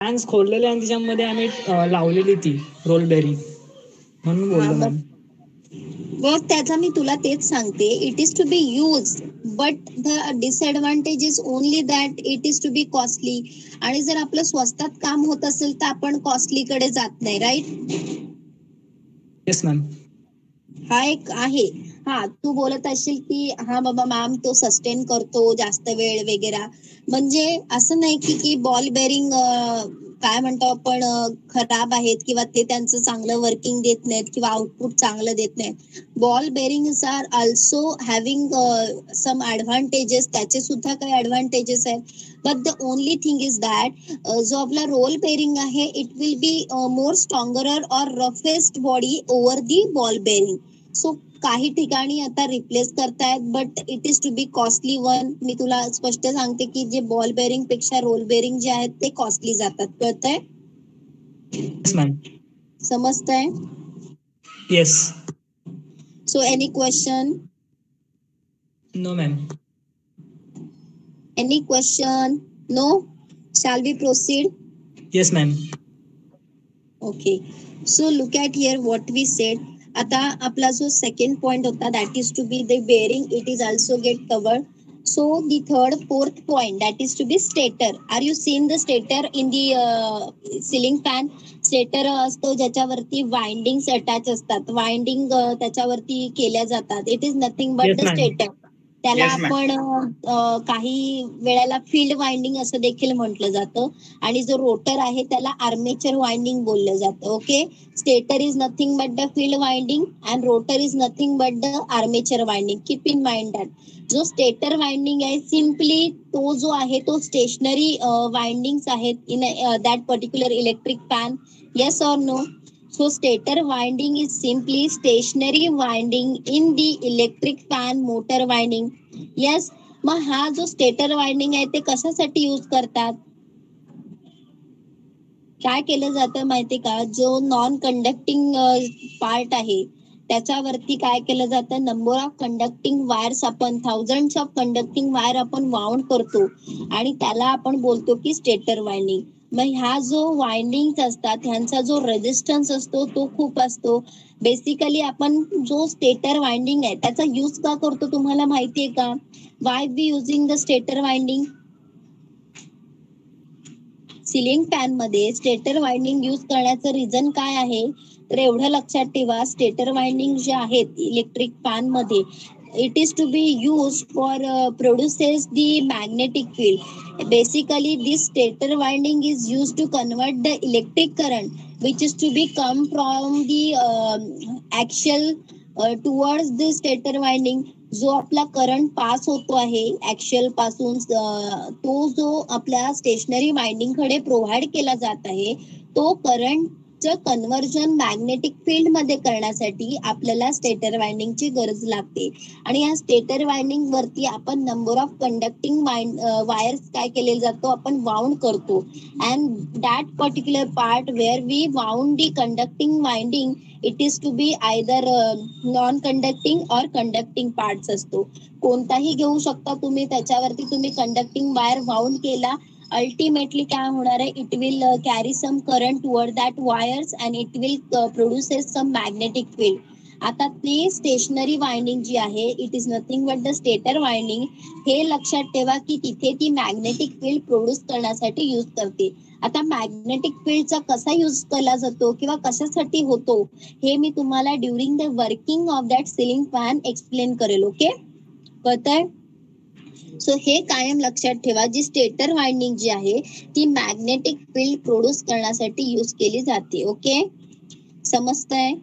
Fans खोललेले आणि त्याच्यामध्ये आम्ही लावलेली ती रोल बेरिंग, म्हणून हा बोललो मॅम. मग त्याचा मी तुला तेच सांगते, it is to be use but the disadvantage is only that it is to be costly. आणि जर आपलं स्वस्तात काम होत असेल तर आपण कॉस्टली कडे जात नाही, राईट? Yes ma'am. हा एक आहे. हा, तू बोलत असशील की हा बाबा मॅम तो सस्टेन करतो जास्त वेळ वगैरे, म्हणजे असं नाही की बॉल बेरिंग काय म्हणतो आपण खराब आहेत किंवा ते त्यांचं चांगलं वर्किंग देत नाहीत किंवा आउटपुट चांगलं देत नाहीत. Ball bearings are also having some advantages, त्याचे सुद्धा काही ऍडव्हान्टेजेस आहेत. But the only thing is that जो आपला रोल बेरिंग आहे it will be more stronger और roughest body over the ball bearing. So काही ठिकाणी आता रिप्लेस करतायत but it is to be costly one. मी तुला स्पष्ट सांगते की जे बॉल बेरिंग पेक्षा रोल बेरिंग जे आहेत ते कॉस्टली जातात. कळतंय? Yes ma'am. समजतंय? Yes. So any question? No ma'am. Any question? No? Shall we proceed? Yes ma'am. Okay. So look at here what we said. आता आपला जो सेकंड पॉइंट होता that is to be the bearing, it is also get covered. So the fourth point that is to be stator. Are you seeing the stator in the ceiling fan? Stator असतो ज्याच्यावरती windings attach असतात, winding त्याच्यावरती केल्या जातात. It is nothing but yes the ma'am. Stator. त्याला yes ma'am. आपण काही वेळेला फील्ड वाइंडिंग असं देखील म्हटलं जातं. आणि जो रोटर आहे त्याला आर्मेचर वाइंडिंग बोललं जातं. Okay, stator is nothing but the field winding and rotor is nothing but the armature winding. Keep in mind that जो स्टेटर वाइंडिंग आहे सिम्पली तो जो आहे तो स्टेशनरी वाइंडिंग्स आहेत in that particular electric fan. Yes और no? So stator winding is simply stationary winding in the electric fan motor winding. Yes. मग हा जो स्टेटर वाइंडिंग आहे ते कशासाठी यूज करतात? काय केलं जातं माहिती का, जो नॉन कंडक्टिंग पार्ट आहे त्याच्यावरती काय केलं जातं, नंबर ऑफ कंडक्टिंग वायर्स आपण थाउजंड्स ऑफ कंडक्टिंग वायर आपण वाउंड करतो आणि त्याला आपण बोलतो की स्टेटर वाइंडिंग. मग ह्या जो वाइंडिंग असतात ह्यांचा जो रेजिस्टन्स असतो तो खूप असतो. बेसिकली आपण जो स्टेटर वाइंडिंग आहे त्याचा यूज का करतो तुम्हाला माहितीये का? Why we using the stator winding? Ceiling fan मध्ये स्टेटर वाइंडिंग यूज करण्याचं रिझन काय आहे? तर एवढं लक्षात ठेवा, स्टेटर वाइंडिंग जे आहेत इलेक्ट्रिक फॅन मध्ये it is to be use for produces the magnetic field. Basically this stator winding is use to convert the electric current which is to be come from the action towards the stator winding. जो आपला current pass होतो आहे axial पासून तो जो आपल्या stationery winding कडे provide केला जात आहे तो करंटचं कन्व्हर्जन मॅग्नेटिक फील्ड मध्ये करण्यासाठी आपल्याला स्टेटर वाइंडिंगची गरज लागते. आणि या स्टेटर वाइंडिंग वरती आपण नंबर ऑफ कंडक्टिंग वायर्स काय केले जातो, आपण वाउंड करतो. And that particular part where we wound the conducting winding it is to be either non conducting और कंडक्टिंग पार्ट्स असतो. कोणताही घेऊ शकता तुम्ही, त्याच्यावरती तुम्ही कंडक्टिंग वायर वाउंड केला, अल्टिमेटली काय होणार आहे, it will carry some current toward that wires and it will produces some magnetic field. आता ती स्टेशनरी वाइंडिंग जी आहे it is nothing but the stator winding. हे लक्षात ठेवा की तिथे ती मॅग्नेटिक फील्ड प्रोड्यूस करण्यासाठी यूज करते. आता मॅग्नेटिक फील्डचा कसा यूज केला जातो किंवा कशासाठी होतो हे मी तुम्हाला during the working of that ceiling fan explain करेल. ओके, कळतंय? सो हे कायम लक्षात ठेवा, जी स्टेटर वाइंडिंग जी आहे ती मॅग्नेटिक फील्ड प्रोड्यूस करण्यासाठी यूज केली जाते. ओके, समजतंय?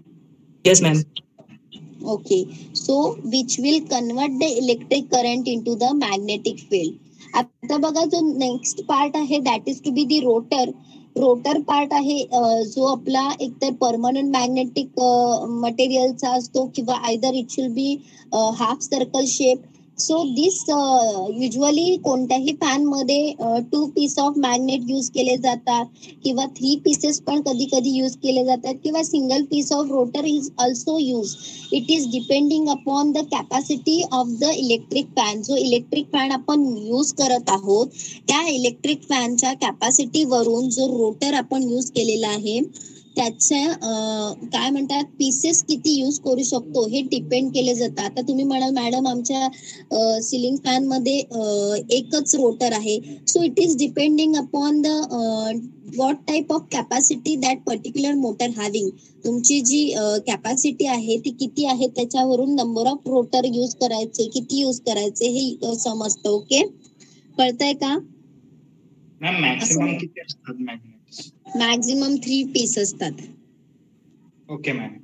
Yes ma'am. Okay. So which will convert the electric current into the magnetic field. आता बघा जो नेक्स्ट पार्ट आहे that is to be the rotor. Rotor part आहे जो आपला एकतर परमनंट मॅग्नेटिक मटेरियलचा असतो किंवा either it should be half circle shape. So this usually कोणत्याही फॅन मध्ये 2 पीस ऑफ मॅग्नेट यूज केले जातात, किंवा 3 पीसेस पण कधी कधी यूज केले जातात, किंवा single piece of rotor is also use. It is depending upon the capacity of the electric fan. जो इलेक्ट्रिक फॅन आपण यूज करत आहोत त्या इलेक्ट्रिक फॅनच्या कॅपॅसिटी वरून जो रोटर आपण यूज केलेला आहे त्याच्या काय म्हणतात पीसेस किती यूज करू शकतो हे डिपेंड केले जातात. आता तुम्ही म्हणाल मॅडम आमच्या सिलिंग फॅन मध्ये एकच रोटर आहे. So it is depending upon the what type of capacity that particular motor having. तुमची जी कॅपॅसिटी आहे ती किती आहे त्याच्यावरून नंबर ऑफ रोटर यूज करायचे, किती यूज करायचे हे समजतं. ओके, कळतंय का? मॅम मॅक्सिमम असं किती असतात मॅग्नेट्स? मॅक्झिमम 3 पीस असतात. Okay ma'am.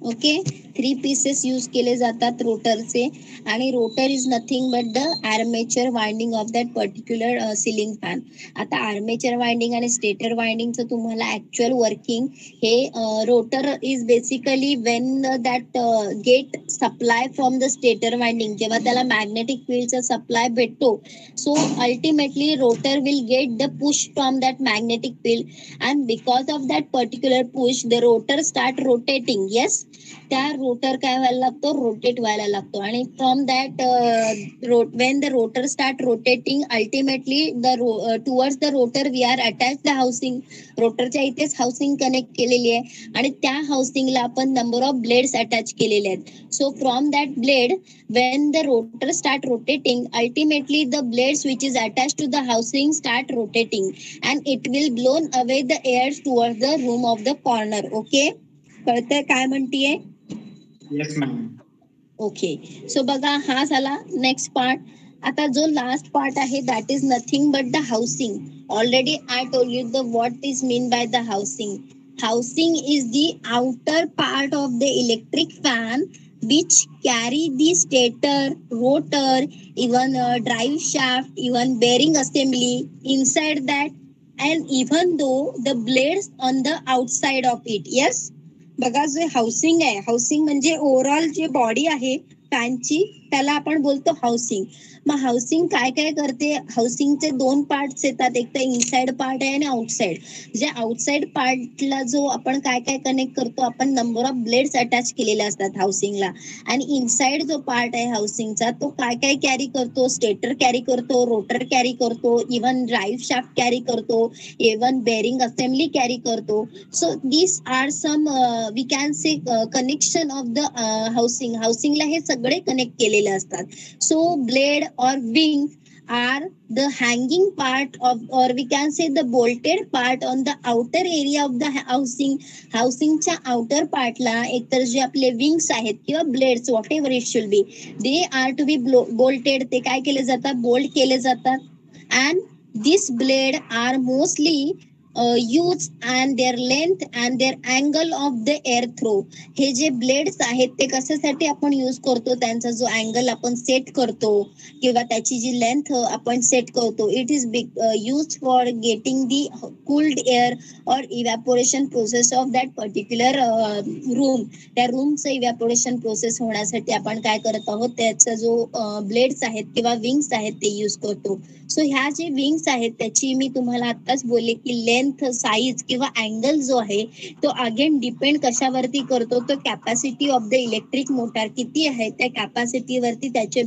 Okay, 3 pieces use केले जातात रोटरचे. आणि rotor is nothing but the armature winding of that particular ceiling fan. आता आर्मेचर वाइंडिंग आणि स्टेटर वाइंडिंगचं तुम्हाला ऍक्च्युअल वर्किंग हे rotor is basically when that get supply from the stator winding, जेव्हा त्याला मॅग्नेटिक फील्डचा सप्लाय भेटतो. So ultimately rotor will get the push from that magnetic field, and because of that particular push the rotor start rotating. Yes, त्या rotor काय व्हायला लागतो, rotate व्हायला लागतो. आणि from that when the rotor start rotating ultimately towards the rotor we are attached the housing. रोटरच्या इथेच housing connect केलेली आहे आणि त्या हाऊसिंगला आपण नंबर ऑफ ब्लेड्स अटॅच केलेले आहेत. So from that blade when the rotor start rotating ultimately the blades which is attached to the housing start rotating and it will blown away the air towards the room of the corner. Okay, कळतंय काय म्हणतीये? Yes ma'am. Okay, so बघा हा झाला next part. आता जो last part आहे that is nothing but the housing. Already I told you the what is mean by the housing. Housing is the outer part of the electric fan which carry the stator, rotor, even drive shaft, even bearing assembly inside that, and even though the blades on the outside of it. Yes, बघा जे housing आहे, housing म्हणजे overall जे body आहे फॅनची त्याला आपण बोलतो housing. मग हाऊसिंग काय काय करते, हाऊसिंगचे 2 पार्ट्स येतात, एक तर इनसाइड पार्ट आहे आणि आउटसाइड. जे आउटसाइड पार्टला जो आपण काय काय कनेक्ट करतो, आपण नंबर ऑफ ब्लेड्स अटॅच केलेले असतात हाऊसिंगला. आणि इनसाइड जो पार्ट आहे हाऊसिंगचा तो काय काय कॅरी करतो, स्टेटर कॅरी करतो, रोटर कॅरी करतो, इव्हन ड्राईव्ह शाफ्ट कॅरी करतो, इव्हन बेरिंग असेंब्ली कॅरी करतो. So this are some we can say connection of the housing. हाऊसिंगला हे सगळे कनेक्ट केलेले असतात. सो ब्लेड और wing are the hanging part of, or we can say the bolted part on the outer area of the housing. हाऊसिंगच्या outer पार्टला एकतर जे आपले विंग्स आहेत किंवा blades whatever it should be, they are to be bolted. ते काय केले जातात, बोल्ट केले जातात. And this blade are mostly use and their length and their angle of the air throw. हे जे ब्लेड्स आहेत ते कशासाठी आपण यूज करतो, त्यांचा जो अँगल आपण सेट करतो किंवा त्याची जी लेंथ आपण सेट करतो, it is use for getting the cooled air और evaporation process of that particular room. त्या रूमचं इव्हॅपोरेशन प्रोसेस होण्यासाठी आपण काय करत आहोत, त्याचा जो ब्लेड्स आहेत किंवा विंग्स आहेत ते यूज करतो. सो ह्या जे विंग्स आहेत त्याची मी तुम्हाला आताच बोलले की लेंथ, साईज किंवा अँगल जो आहे तो अगेन डिपेंड कशावरती करतो, तो capacity of the electric motor किती आहे त्या कॅपॅसिटीवरती त्याचे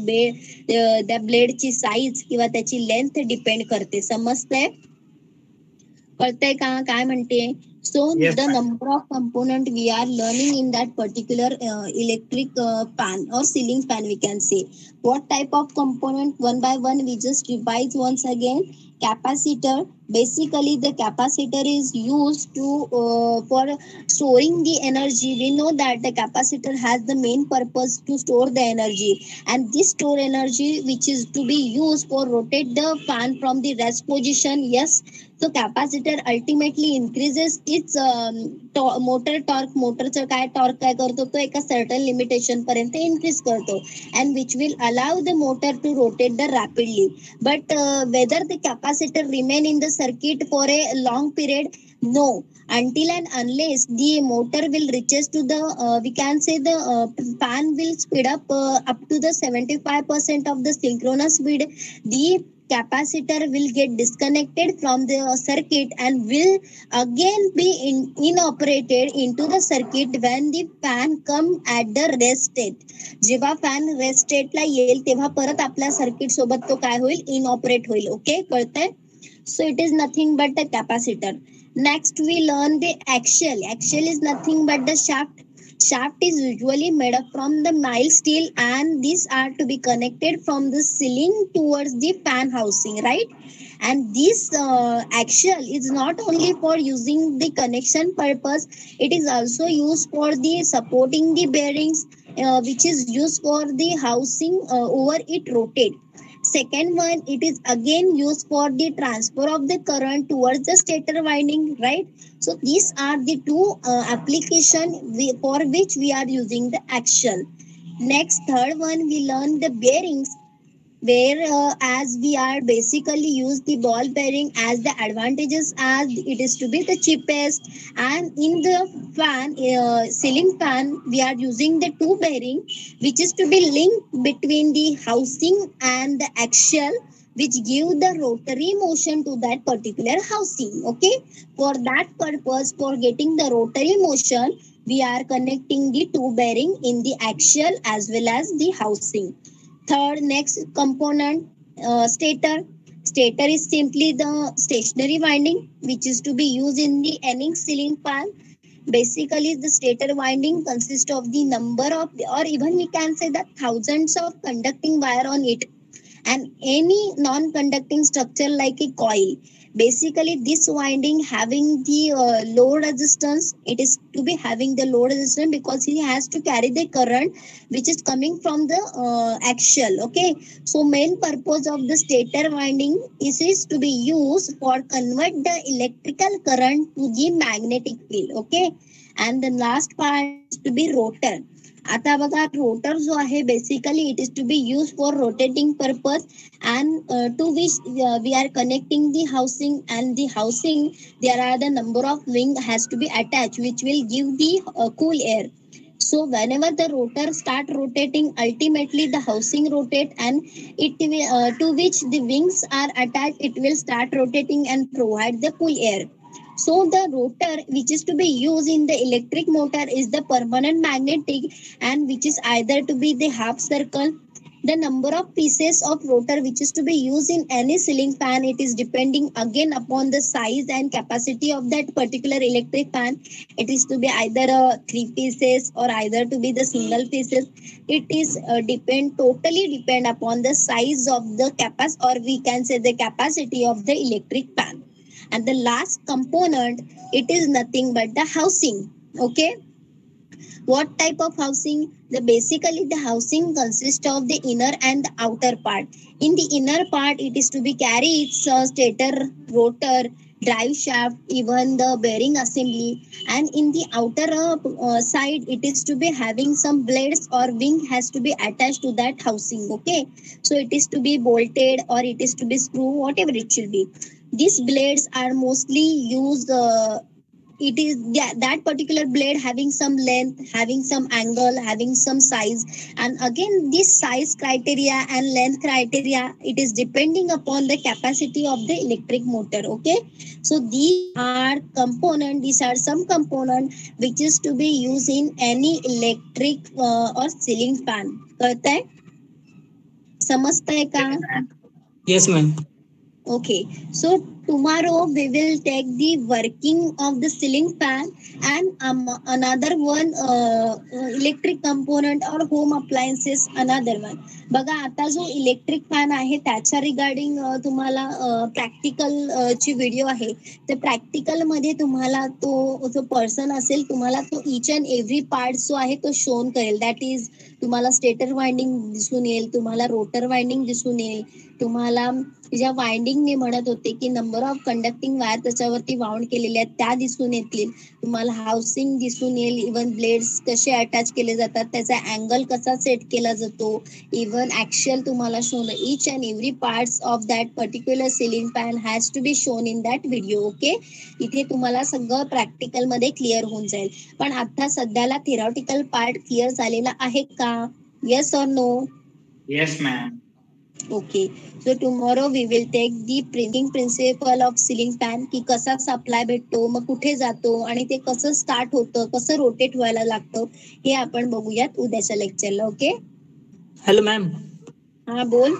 त्या ब्लेडची साईज किंवा त्याची लेंथ डिपेंड करते. समजतंय, कळतंय का काय म्हणते? So Yes, the ma'am. number of component we are learning in that particular electric fan or ceiling fan, we can say. What type of component, one by one we just revise once again. Capacitor, basically the capacitor is used to for storing the energy. We know that the capacitor has the main purpose to store the energy, and this store energy which is to be used for rotate the fan from the rest position. Yes, so capacitor ultimately increases its motor torque. मोटरचं काय torque काय करतो, तो एका certain limitation पर्यंत increase करतो, and which will allow the motor to rotate the rapidly. But whether the capacitor remain in the circuit for a long period, No, until and unless the motor will reaches to the we can say the fan will speed up to the 75% of the synchronous speed, the capacitor will get disconnected from the circuit and will again be inoperated into the circuit when the fan come at the rest state. जेव्हा fan rest स्टेटला येईल तेव्हा परत आपल्या circuit सोबत तो काय होईल, इनऑपरेट होईल. ओके, कळतंय? So it is nothing but the capacitor. Next we learn the axial. Axial is nothing but the shaft. Shaft is usually made up from the mild steel and these are to be connected from the ceiling towards the fan housing, right? And this axial is not only for using the connection purpose, it is also used for the supporting the bearings, which is used for the housing over it rotate. Second one, it is again used for the transfer of the current towards the stator winding, right? So these are the two application for which we are using the axial. Next, third one, we learn the bearings, where as we are basically use the ball bearing as the advantages as it is to be the cheapest, and in the fan ceiling fan we are using the two bearing which is to be linked between the housing and the axial, which give the rotary motion to that particular housing. Okay, for that purpose, for getting the rotary motion, we are connecting the two bearing in the axial as well as the housing. Third, next component, stator. Stator is simply the stationary winding which is to be used in the any ceiling fan. Basically, the stator winding consists of the number of, or even we can say that thousands of conducting wire on it, and any non-conducting structure like a coil. Basically this winding having the load resistance, it is to be having the load resistance because he has to carry the current which is coming from the axial. Okay, so main purpose of the stator winding is to be used for convert the electrical current to the magnetic field. Okay, and the last part is to be rotor. आता बघा, rotor जो आहे basically it is to be use for rotating purpose and to which we are connecting the housing, and the housing there are the number of wing has to be attached which will give the cool air. So whenever the rotor start rotating, ultimately the housing rotate, and it will, to which the wings are attached, it will start rotating and provide the cool air. So the rotor which is to be used in the electric motor is the permanent magnetic, and which is either to be the half circle. The number of pieces of rotor which is to be used in any ceiling fan, it is depending again upon the size and capacity of that particular electric fan. It is to be either three pieces or either to be the single pieces. It is totally depend upon the size of the capacity, or we can say the capacity of the electric fan. And the last component, it is nothing but the housing. Okay, what type of housing? The basically the housing consists of the inner and the outer part. In the inner part, it is to be carry its stator, rotor, drive shaft, even the bearing assembly. And in the outer side, it is to be having some blades or wing has to be attached to that housing. Okay, so it is to be bolted or it is to be screw, whatever it should be. These blades are mostly used. It is that particular blade having some length, having some angle, having some size, and again this size criteria and length criteria, it is depending upon the capacity of the electric motor. Okay, so these are component, these are some component which is to be used in any electric or ceiling fan. कळतंय? समजतंय का? Yes, ma'am. Yes, ma'am. Okay, so tomorrow we will take the working of the ceiling fan, and another one electric component or home appliances another one. बघा, आता जो electric fan आहे त्याच्या regarding तुम्हाला practical ची व्हिडिओ आहे. तर practical मध्ये तुम्हाला तो जो पर्सन असेल तुम्हाला तो इच अँड एव्हरी पार्ट जो आहे तो शोन करेल. दॅट इज तुम्हाला स्टेटर वाइंडिंग दिसून येईल, तुम्हाला रोटर वाइंडिंग दिसून येईल, तुम्हाला ज्या वाइंडिंग मी म्हणत होते की नंबर ऑफ कंडक्टिंग वायर त्याच्यावरती वाउंड केलेल्या आहेत त्या दिसून येतील. तुम्हाला हाऊसिंग दिसून येईल, इव्हन ब्लेड्स कसे अटॅच केले जातात, त्याचा अँगल कसा सेट केला जातो, इव्हन ऍक्च्युअल तुम्हाला shown each and every parts of that particular ceiling fan has to be shown in that video. Okay, इथे तुम्हाला सगळं प्रॅक्टिकल मध्ये क्लिअर होऊन जाईल. पण आता सध्याला थेरॉटिकल पार्ट क्लिअर झालेला आहे का? Yes or no? Yes, ma'am. Okay, so tomorrow we will take the printing principle of ceiling fan की कसा सप्लाय भेटतो, मग कुठे जातो आणि ते कसं स्टार्ट होतं, कसं रोटेट व्हायला लागतं, हे आपण बघूयात उद्याच्या लेक्चरला. Okay, hello ma'am. हा बोल.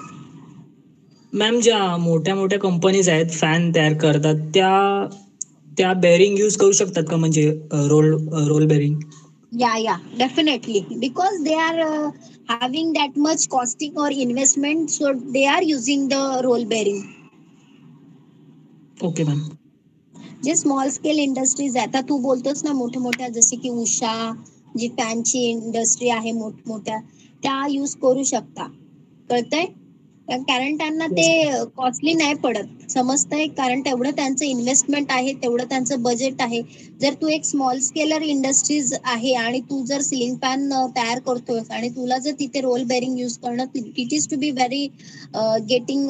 मॅम, ज्या मोठ्या मोठ्या कंपनीज आहेत फॅन तयार करतात त्या त्या बेरिंग यूज करू शकतात का, म्हणजे रोल बेरिंग? या definitely because they are having that much costing or investment, so they are using the roll bearing. Okay ma'am. जे स्मॉल स्केल इंडस्ट्रीज आहे, आता तू बोलतोस ना मोठ्या मोठ्या, जसे की उषा, जी फॅनची इंडस्ट्री आहे मोठमोठ्या, त्या यूज करू शकता. कळतंय? कारण त्यांना ते Yes. कॉस्टली नाही पडत, समजतंय? कारण तेवढं त्यांचं इन्व्हेस्टमेंट आहे, तेवढं त्यांचं बजेट आहे. जर तू एक स्मॉल स्केलर इंडस्ट्रीज आहे आणि तू जर सिलिंग फॅन तयार करतोय आणि तुला जर तिथे रोल बेरिंग यूज करणं, it is to be very getting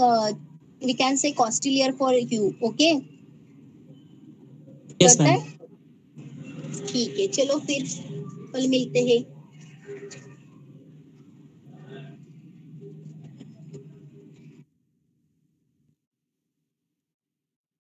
we can say costlier for you. Okay, yes करता मॅम. है? ठीक है, चलो फिर कल मिलते हैं.